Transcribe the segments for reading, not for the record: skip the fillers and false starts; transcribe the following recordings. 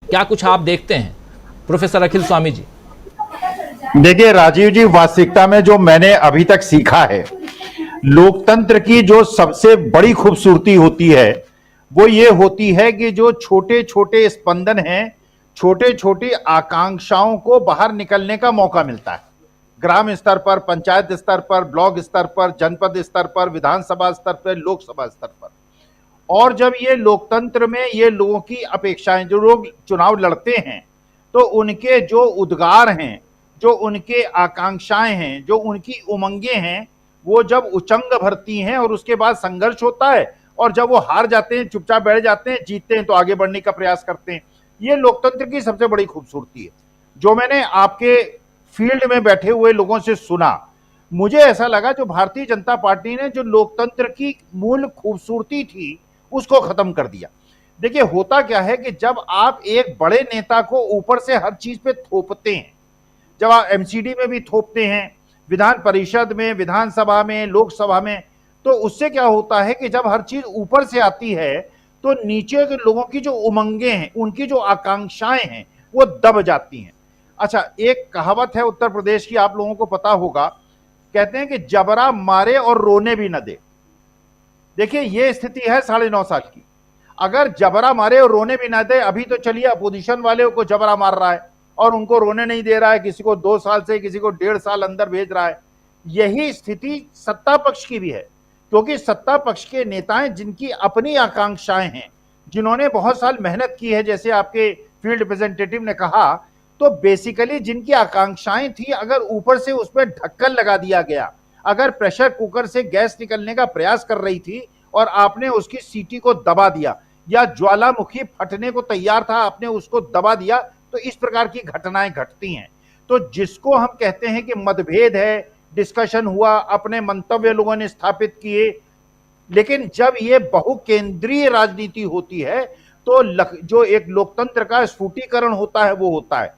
क्या कुछ आप देखते हैं प्रोफेसर अखिल स्वामी जी? देखिए राजीव जी, वास्तविकता में जो मैंने अभी तक सीखा है, लोकतंत्र की जो सबसे बड़ी खूबसूरती होती है वो ये होती है कि जो छोटे छोटे स्पंदन हैं, छोटे छोटी आकांक्षाओं को बाहर निकलने का मौका मिलता है। ग्राम स्तर पर, पंचायत स्तर पर, ब्लॉक स्तर पर, जनपद स्तर पर, विधानसभा स्तर पर, लोकसभा स्तर पर। और जब ये लोकतंत्र में ये लोगों की अपेक्षाएं, जो लोग चुनाव लड़ते हैं, तो उनके जो उद्गार हैं, जो उनके आकांक्षाएं हैं, जो उनकी उमंगे हैं, वो जब उचंग भरती हैं और उसके बाद संघर्ष होता है, और जब वो हार जाते हैं, चुपचाप बैठ जाते हैं, जीतते हैं तो आगे बढ़ने का प्रयास करते हैं। ये लोकतंत्र की सबसे बड़ी खूबसूरती है। जो मैंने आपके फील्ड में बैठे हुए लोगों से सुना, मुझे ऐसा लगा जो भारतीय जनता पार्टी ने जो लोकतंत्र की मूल खूबसूरती थी उसको खत्म कर दिया। देखिए होता क्या है कि जब आप एक बड़े नेता को ऊपर से हर चीज पे थोपते हैं, जब आप एमसीडी में भी थोपते हैं, विधान परिषद में, विधानसभा में, लोकसभा में, तो उससे क्या होता है कि जब हर चीज ऊपर से आती है तो नीचे के लोगों की जो उमंगे हैं, उनकी जो आकांक्षाएं हैं, वो दब जाती हैं। अच्छा, एक कहावत है उत्तर प्रदेश की, आप लोगों को पता होगा, कहते हैं कि जबरा मारे और रोने भी न दे। देखिए ये स्थिति है 9.5 साल की। अगर जबरा मारे और रोने भी ना दे, अभी तो चलिए अपोजिशन वाले को जबरा मार रहा है और उनको रोने नहीं दे रहा है, किसी को 2 साल से, किसी को 1.5 साल अंदर भेज रहा है। यही स्थिति सत्ता पक्ष की भी है, क्योंकि सत्ता पक्ष के नेताएं जिनकी अपनी आकांक्षाएं हैं, जिन्होंने बहुत साल मेहनत की है, जैसे आपके फील्ड रिप्रेजेंटेटिव ने कहा, तो बेसिकली जिनकी आकांक्षाएं थी, अगर ऊपर से उसमें ढक्कन लगा दिया गया, अगर प्रेशर कुकर से गैस निकलने का प्रयास कर रही थी और आपने उसकी सीटी को दबा दिया, या ज्वालामुखी फटने को तैयार था, आपने उसको दबा दिया, तो इस प्रकार की घटनाएं घटती हैं। तो जिसको हम कहते हैं कि मतभेद है, डिस्कशन हुआ, अपने मंतव्य लोगों ने स्थापित किए, लेकिन जब ये बहुकेंद्रीय राजनीति होती है तो जो एक लोकतंत्र का स्फुटीकरण होता है वो होता है।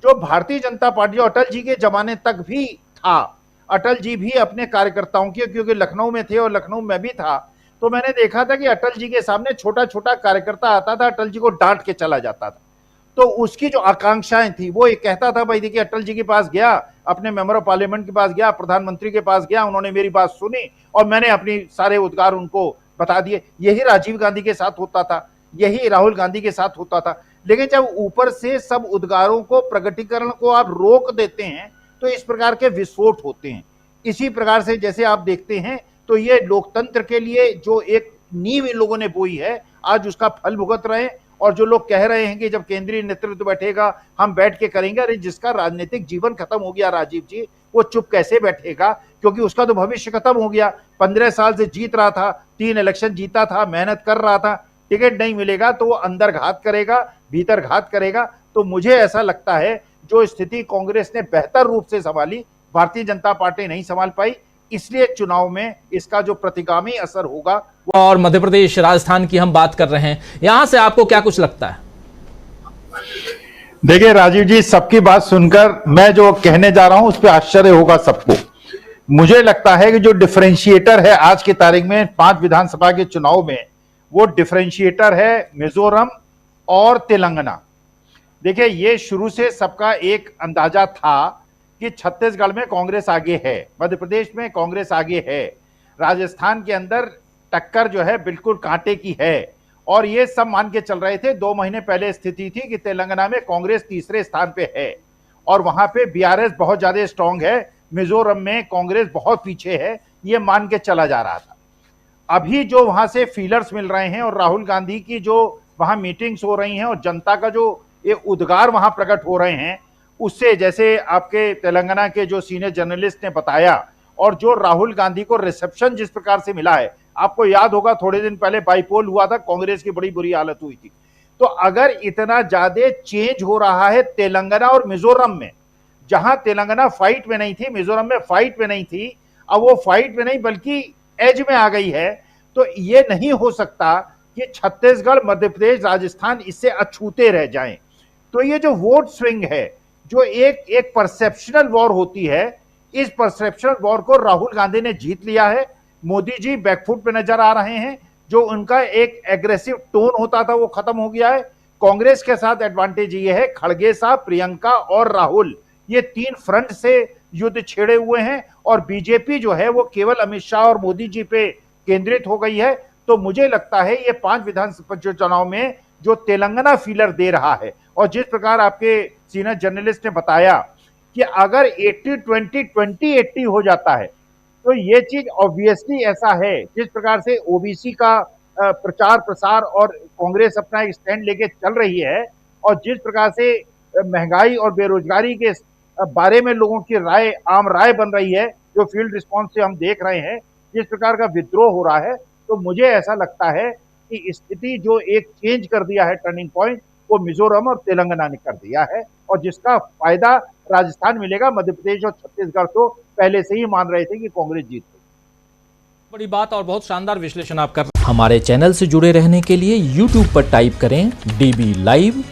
जो भारतीय जनता पार्टी अटल जी के जमाने तक भी था, अटल जी भी अपने कार्यकर्ताओं की, क्योंकि लखनऊ में थे और लखनऊ में भी था, तो मैंने देखा था कि अटल जी के सामने छोटा छोटा कार्यकर्ता आता था, अटल जी को डांट के चला जाता था। तो उसकी जो आकांक्षाएं थी, वो ये कहता था, भाई देखिए अटल जी के पास गया, अपने मेंबर ऑफ पार्लियामेंट के पास गया, प्रधानमंत्री के पास गया, उन्होंने मेरी बात सुनी और मैंने अपनी सारे उद्गार उनको बता दिए। यही राजीव गांधी के साथ होता था, यही राहुल गांधी के साथ होता था। लेकिन जब ऊपर से सब उद्गारों को, प्रगटीकरण को आप रोक देते हैं, तो इस प्रकार के विस्फोट होते हैं। इसी प्रकार से जैसे आप देखते हैं, तो ये लोकतंत्र के लिए जो एक नींव इन लोगों ने बोई है, आज उसका फल भुगत रहे हैं। और जो लोग कह रहे हैं कि जब केंद्रीय नेतृत्व बैठेगा हम बैठ के करेंगे, अरे जिसका राजनीतिक जीवन खत्म हो गया राजीव जी, वो चुप कैसे बैठेगा? क्योंकि उसका तो भविष्य खत्म हो गया। 15 साल से जीत रहा था, 3 इलेक्शन जीता था, मेहनत कर रहा था, टिकट नहीं मिलेगा तो वो अंदर घात करेगा, भीतर घात करेगा। तो मुझे ऐसा लगता है जो स्थिति कांग्रेस ने बेहतर रूप से संभाली, भारतीय जनता पार्टी नहीं संभाल पाई, इसलिए चुनाव में इसका जो प्रतिगामी असर होगा। और मध्य प्रदेश, राजस्थान की हम बात कर रहे हैं, यहां से आपको क्या कुछ लगता है? देखिए राजीव जी, सबकी बात सुनकर मैं जो कहने जा रहा हूं उस पर आश्चर्य होगा सबको। मुझे लगता है कि जो डिफरेंशिएटर है आज की तारीख में 5 विधानसभा के चुनाव में, वो डिफरेंशिएटर है मिजोरम और तेलंगाना। देखिए ये शुरू से सबका एक अंदाजा था कि छत्तीसगढ़ में कांग्रेस आगे है, मध्य प्रदेश में कांग्रेस आगे है, राजस्थान के अंदर टक्कर जो है बिल्कुल कांटे की है। और ये सब मान के चल रहे थे, 2 महीने पहले स्थिति थी कि तेलंगाना में कांग्रेस तीसरे स्थान पे है और वहां पे बीआरएस बहुत ज्यादा स्ट्रांग है, मिजोरम में कांग्रेस बहुत पीछे है, ये मान के चला जा रहा था। अभी जो वहां से फीलर्स मिल रहे हैं और राहुल गांधी की जो वहां मीटिंग्स हो रही हैं और जनता का जो ये उद्गार वहां प्रकट हो रहे हैं, उससे जैसे आपके तेलंगाना के जो सीनियर जर्नलिस्ट ने बताया, और जो राहुल गांधी को रिसेप्शन जिस प्रकार से मिला है, आपको याद होगा थोड़े दिन पहले बाईपोल हुआ था, कांग्रेस की बड़ी बुरी हालत हुई थी। तो अगर इतना ज्यादा चेंज हो रहा है तेलंगाना और मिजोरम में, जहां तेलंगाना फाइट में नहीं थी, मिजोरम में फाइट में नहीं थी, अब वो फाइट में नहीं बल्कि एज में आ गई है, तो ये नहीं हो सकता कि छत्तीसगढ़, मध्य प्रदेश, राजस्थान इससे अछूते रह जाएं। तो ये जो वोट स्विंग है, जो एक परसेप्शनल वॉर होती है, इस परसेप्शनल वॉर को राहुल गांधी ने जीत लिया है। मोदी जी बैकफुट पे नजर आ रहे हैं, जो उनका एक एग्रेसिव टोन होता था वो खत्म हो गया है। कांग्रेस के साथ एडवांटेज ये है, खड़गे साहब, प्रियंका और राहुल ये 3 फ्रंट से युद्ध छेड़े हुए हैं और बीजेपी जो है वो केवल अमित शाह और मोदी जी पे केंद्रित हो गई है। तो मुझे लगता है ये 5 विधानसभा चुनाव में जो तेलंगाना फीलर दे रहा है, और जिस प्रकार आपके सीनियर जर्नलिस्ट ने बताया कि अगर 80-20 हो जाता है तो ये चीज ऑब्वियसली ऐसा है, जिस प्रकार से ओबीसी का प्रचार प्रसार और कांग्रेस अपना एक स्टैंड लेके चल रही है, और जिस प्रकार से महंगाई और बेरोजगारी के बारे में लोगों की राय, आम राय बन रही है, जो फील्ड रिस्पॉन्स से हम देख रहे हैं, जिस प्रकार का विद्रोह हो रहा है, तो मुझे ऐसा लगता है कि स्थिति जो एक चेंज कर दिया है, टर्निंग पॉइंट, वो मिजोरम और तेलंगाना ने कर दिया है, और जिसका फायदा राजस्थान मिलेगा। मध्य प्रदेश और छत्तीसगढ़ तो पहले से ही मान रहे थे कि कांग्रेस जीत गई। बड़ी बात और बहुत शानदार विश्लेषण आप कर रहे हैं। हमारे चैनल से जुड़े रहने के लिए YouTube पर टाइप करें DB लाइव,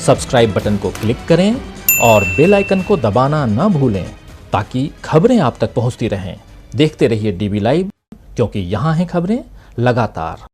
सब्सक्राइब बटन को क्लिक करें और बेल आइकन को दबाना न भूलें ताकि खबरें आप तक पहुंचती रहें। देखते रहिए DB लाइव, क्योंकि यहां हैं खबरें लगातार।